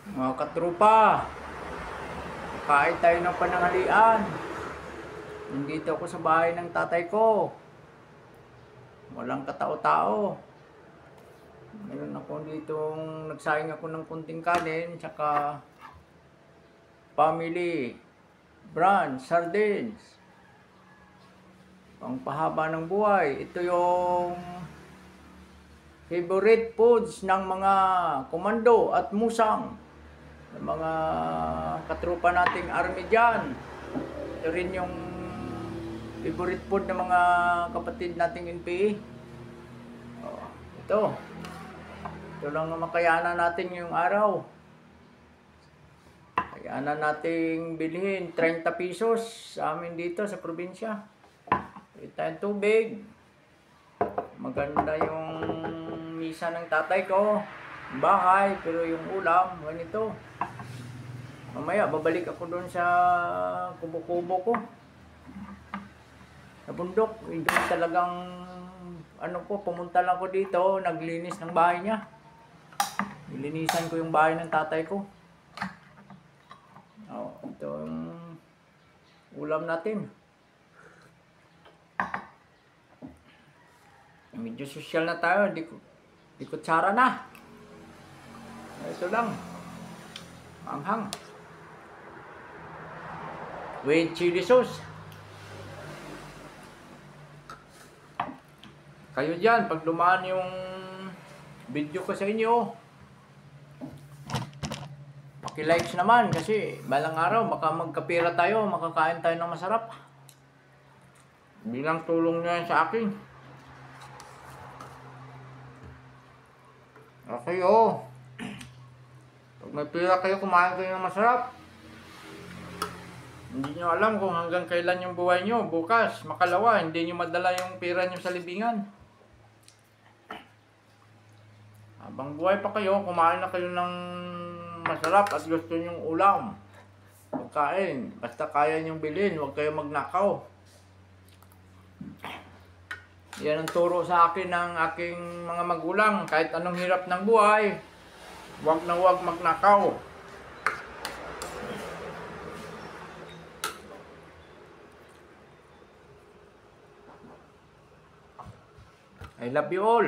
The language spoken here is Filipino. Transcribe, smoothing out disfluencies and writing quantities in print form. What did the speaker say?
Mga katrupa, kain tayo ng pananghalian. Nandito ako sa bahay ng tatay ko. Walang katao-tao. Meron ako ditong nagsayang ako ng kunting kanin, tsaka family, brand, sardines. Pangpahaba ng buhay. Ito yung favorite foods ng mga komando at musang. Ng mga katrupa nating army dyan. Ito rin yung favorite food ng mga kapatid nating NPA. Oh, ito. Ito lang ang makayanan natin yung araw. Kayanan nating bilhin 30 pesos sa amin dito sa probinsya. Ito yung tubig. Maganda yung misa ng tatay ko. Bahay, pero yung ulam, ganito. Mamaya, babalik ako doon sa kubo-kubo ko. Sa bundok. Doon talagang, pumunta lang ko dito, naglinis ng bahay niya. Nilinisan ko yung bahay ng tatay ko. Oh, ito yung ulam natin. Medyo social na tayo, di kutsara na. Ito lang. Anghang. With chili sauce. Kayo dyan, pag dumaan yung video ko sa inyo, paki-likes naman kasi balang araw baka magkapira tayo, makakain tayo ng masarap. Bilang tulong nyo yan sa akin. Okay, oh. Pag may pira kayo, kumain kayo ng masarap. Hindi nyo alam kung hanggang kailan yung buhay nyo. Bukas, makalawa, hindi nyo madala yung pira nyo sa libingan. Habang buhay pa kayo, kumain na kayo ng masarap at gusto nyong ulam. Pagkain, basta kaya nyong bilhin, huwag kayo magnakaw. Yan ang turo sa akin ng aking mga magulang. Kahit anong hirap ng buhay, huwag na huwag magnakaw. I love you all.